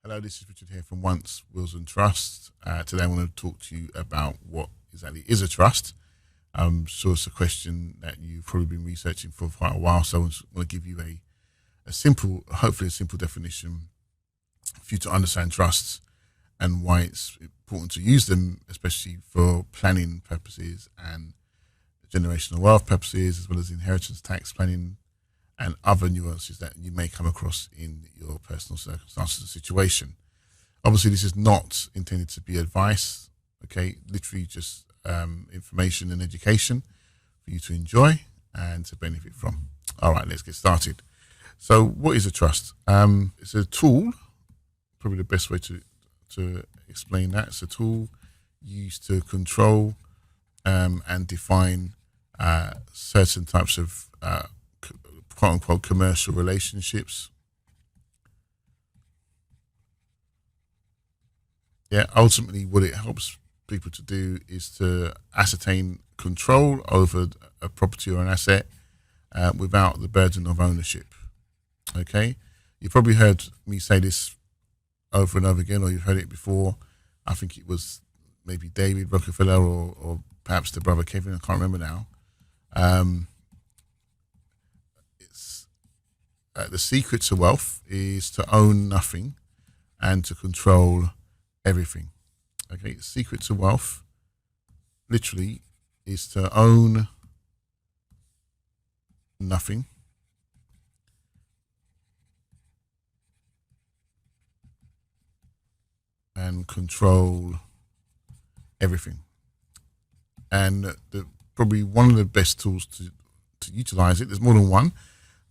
Hello, this is Richard here from Once, Wills and Trust. Today I want to talk to you about what exactly is a trust. I'm sure it's a question that you've probably been researching for quite a while, so I want to give you a simple, hopefully a simple definition for you to understand trusts and why it's important to use them, especially for planning purposes and generational wealth purposes, as well as inheritance tax planning and other nuances that you may come across in your personal circumstances and situation. Obviously, this is not intended to be advice, okay? Literally just information and education for you to enjoy and to benefit from. All right, let's get started. So what is a trust? It's a tool, probably the best way to explain that. It's a tool used to control and define certain types of quote-unquote commercial relationships. Yeah, ultimately what it helps people to do is to ascertain control over a property or an asset without the burden of ownership. Okay, you've probably heard me say this over and over again, or you've heard it before. I think it was maybe David Rockefeller or perhaps the brother Kevin, I can't remember now. The secret to wealth is to own nothing and to control everything. Okay, secret to wealth literally is to own nothing and control everything. And probably one of the best tools to utilize it, there's more than one,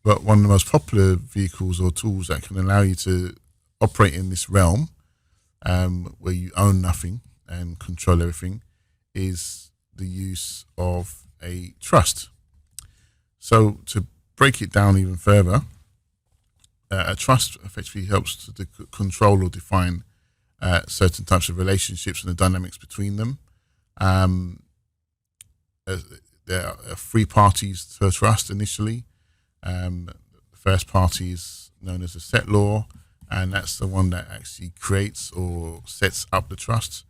but one of the most popular vehicles or tools that can allow you to operate in this realm where you own nothing and control everything is the use of a trust. So to break it down even further, a trust effectively helps to control or define certain types of relationships and the dynamics between them. There are three parties to a trust initially. The first party is known as a settlor, and that's the one that actually creates or sets up the trust.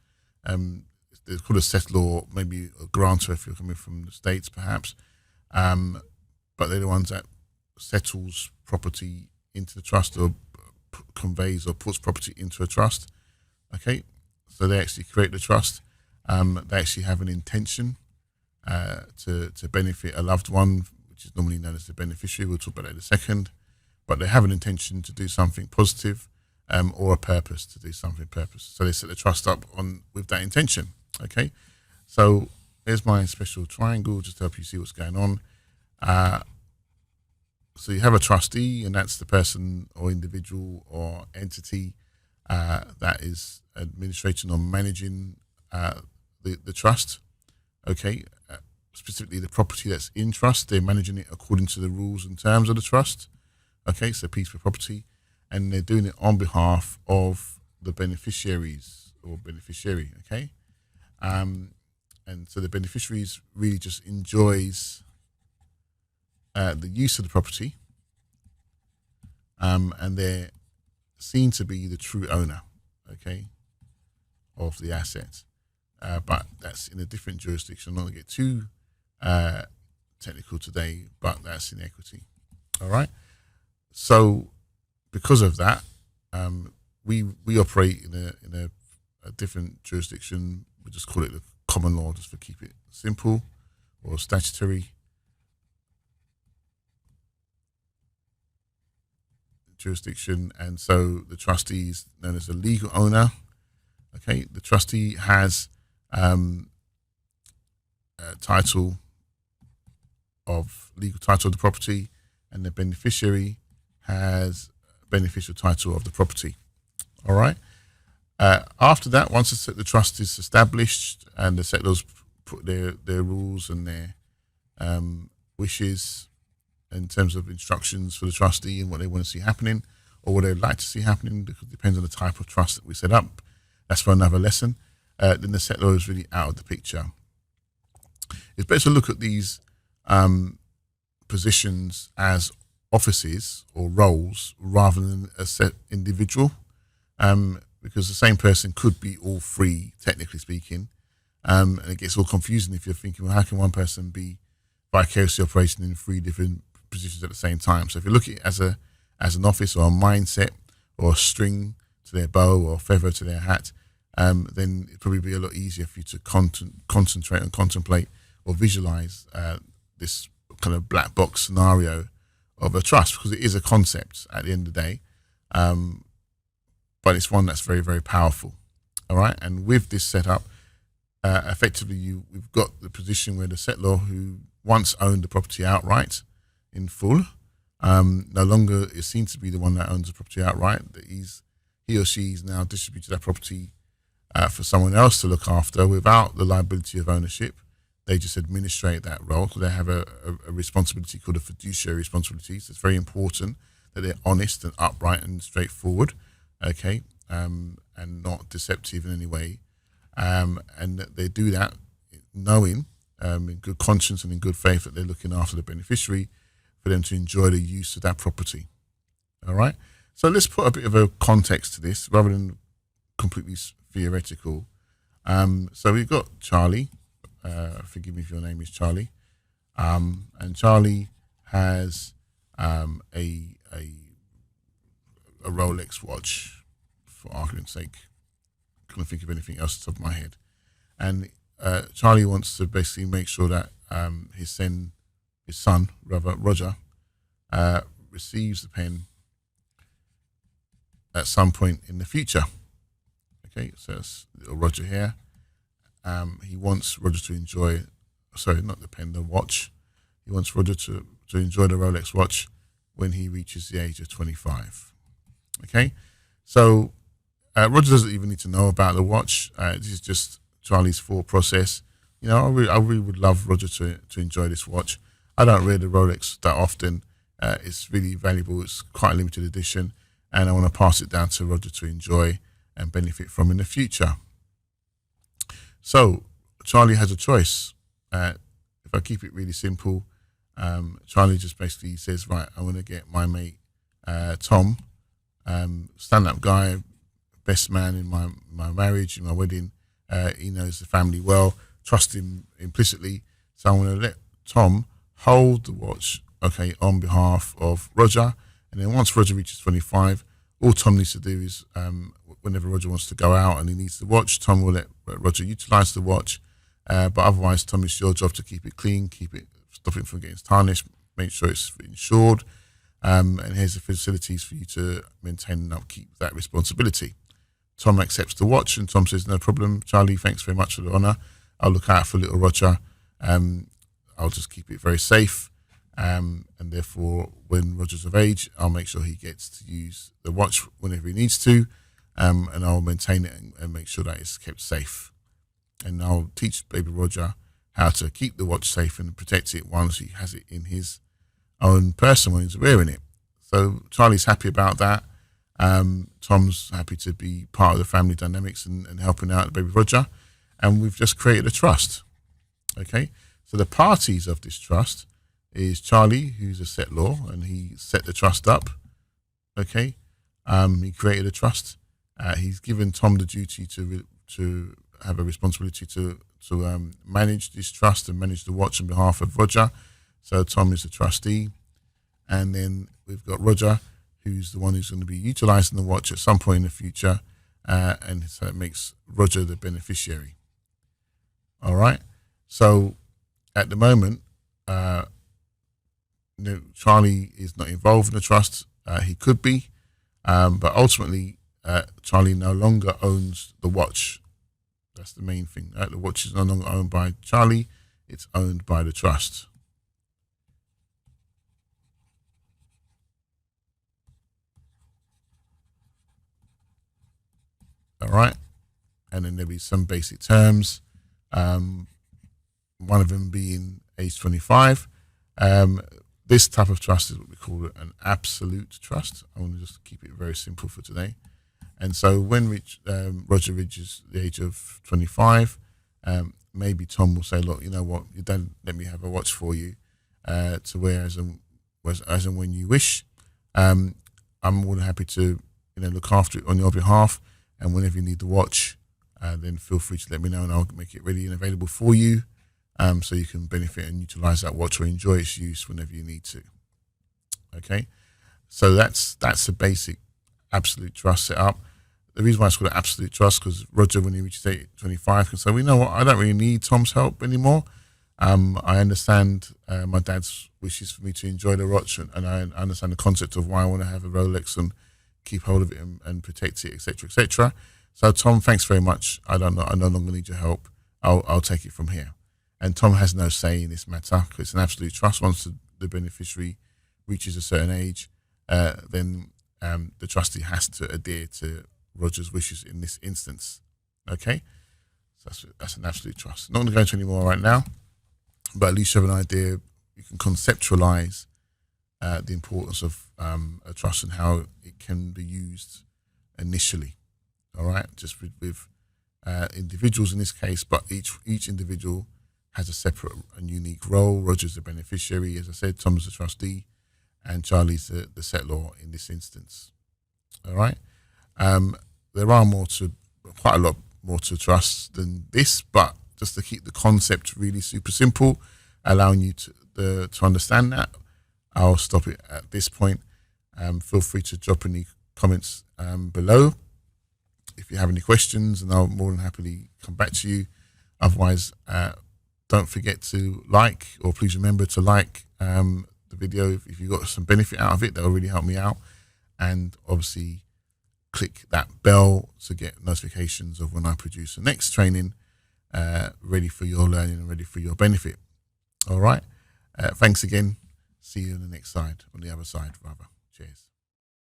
They're called a settlor, maybe a grantor if you're coming from the States perhaps, but they're the ones that settles property into the trust or conveys or puts property into a trust. Okay, so they actually create the trust. They actually have an intention to benefit a loved one, which is normally known as the beneficiary. We'll talk about that in a second. But they have an intention to do something positive or a purpose to do something purpose. So they set the trust up with that intention. Okay, so here's my special triangle just to help you see what's going on. So you have a trustee, and that's the person or individual or entity that is administrating or managing the trust. Okay, specifically the property that's in trust, they're managing it according to the rules and terms of the trust. Okay, so piece of property, and they're doing it on behalf of the beneficiaries or beneficiary. Okay, and so the beneficiaries really just enjoys the use of the property, and they're seen to be the true owner. Okay, of the asset. But that's in a different jurisdiction. I'm not going to get too technical today, but that's in equity. All right. So because of that, we operate in a different jurisdiction. We just call it the common law, just to keep it simple, or statutory jurisdiction. And so the trustee is known as the legal owner. Okay, the trustee has legal title of the property, and the beneficiary has beneficial title of the property. All right. After that, once the trust is established and the settlers put their rules and their wishes in terms of instructions for the trustee and what they want to see happening or what they'd like to see happening, because it depends on the type of trust that we set up. That's for another lesson. Then the settlor is really out of the picture. It's better to look at these positions as offices or roles rather than a set individual. because the same person could be all three, technically speaking, and it gets all confusing if you're thinking, well, how can one person be vicariously operating in three different positions at the same time? So if you look at it as an office or a mindset or a string to their bow or a feather to their hat, then it'd probably be a lot easier for you to concentrate and contemplate or visualize this kind of black box scenario of a trust, because it is a concept at the end of the day, but it's one that's very, very powerful. All right, and with this setup, effectively we've got the position where the settlor who once owned the property outright in full, no longer is seen to be the one that owns the property outright. That he or she is now distributed that property for someone else to look after without the liability of ownership. They just administrate that role. So they have a responsibility called a fiduciary responsibility. So it's very important that they're honest and upright and straightforward, okay, and not deceptive in any way. And that they do that knowing, in good conscience and in good faith, that they're looking after the beneficiary for them to enjoy the use of that property. All right? So let's put a bit of a context to this rather than completely theoretical. So we've got Charlie. Forgive me if your name is Charlie. And Charlie has a Rolex watch, for argument's sake. I couldn't think of anything else off the top of my head. And Charlie wants to basically make sure that his son, Roger, receives the pen at some point in the future. Okay, so that's little Roger here. He wants Roger to enjoy, sorry, not the pen, the watch. He wants Roger to enjoy the Rolex watch when he reaches the age of 25. Okay, so Roger doesn't even need to know about the watch. This is just Charlie's thought process. You know, I really would love Roger to enjoy this watch. I don't wear the Rolex that often. It's really valuable. It's quite a limited edition, and I want to pass it down to Roger to enjoy and benefit from in the future. So Charlie has a choice. If I keep it really simple, Charlie just basically says, right, I want to get my mate Tom, stand-up guy, best man in my marriage, in my wedding. He knows the family well, trust him implicitly. So I want to let Tom hold the watch, okay, on behalf of Roger. And then once Roger reaches 25, all Tom needs to do is, whenever Roger wants to go out and he needs the watch, Tom will let Roger utilize the watch. But otherwise, Tom, it's your job to keep it clean, stop it from getting tarnished, make sure it's insured. And here's the facilities for you to maintain and upkeep that responsibility. Tom accepts the watch, and Tom says, no problem, Charlie, thanks very much for the honour. I'll look out for little Roger. I'll just keep it very safe. And therefore, when Roger's of age, I'll make sure he gets to use the watch whenever he needs to. And I'll maintain it and make sure that it's kept safe. And I'll teach baby Roger how to keep the watch safe and protect it once he has it in his own person when he's wearing it. So Charlie's happy about that. Tom's happy to be part of the family dynamics and helping out baby Roger. And we've just created a trust. Okay, so the parties of this trust is Charlie, who's a settlor, and he set the trust up. Okay, he created a trust. He's given Tom the duty to have a responsibility to manage this trust and manage the watch on behalf of Roger. So Tom is the trustee, and then we've got Roger, who's the one who's going to be utilising the watch at some point in the future, and so it makes Roger the beneficiary. All right. So at the moment, Charlie is not involved in the trust. He could be, but ultimately, Charlie no longer owns the watch. That's the main thing. Right? The watch is no longer owned by Charlie. It's owned by the trust. All right. And then there'll be some basic terms. One of them being age 25. This type of trust is what we call an absolute trust. I want to just keep it very simple for today. And so when Roger reaches the age of 25, maybe Tom will say, look, you know what, you don't let me have a watch for you to wear as and when you wish. I'm more than happy to look after it on your behalf. And whenever you need to watch, then feel free to let me know, and I'll make it ready and available for you, so you can benefit and utilize that watch or enjoy its use whenever you need to. Okay, so that's a basic absolute trust setup. The reason why it's called an absolute trust, because Roger, when he reaches 25, can say, "We know what, I don't really need Tom's help anymore. I understand my dad's wishes for me to enjoy the watch, and I understand the concept of why I want to have a Rolex and keep hold of it and protect it, etc., etc. So, Tom, thanks very much. I no longer need your help. I'll take it from here." And Tom has no say in this matter, because it's an absolute trust. Once the beneficiary reaches a certain age, then the trustee has to adhere to Roger's wishes in this instance. Okay, so that's an absolute trust. Not going to go into any more right now, but at least you have an idea. You can conceptualize the importance of a trust and how it can be used initially. All right, just with individuals in this case, but each individual has a separate and unique role. Roger's the beneficiary, as I said, Tom's the trustee, and Charlie's the settlor in this instance. All right. There are quite a lot more to trust than this, but just to keep the concept really super simple, allowing you to understand that, I'll stop it at this point. Feel free to drop any comments below if you have any questions, and I'll more than happily come back to you. Otherwise, don't forget to like, or please remember to like the video if you got some benefit out of it. That will really help me out. And obviously, click that bell to get notifications of when I produce the next training, ready for your learning and ready for your benefit. All right. Thanks again. See you on the next side, on the other side, rather. Cheers.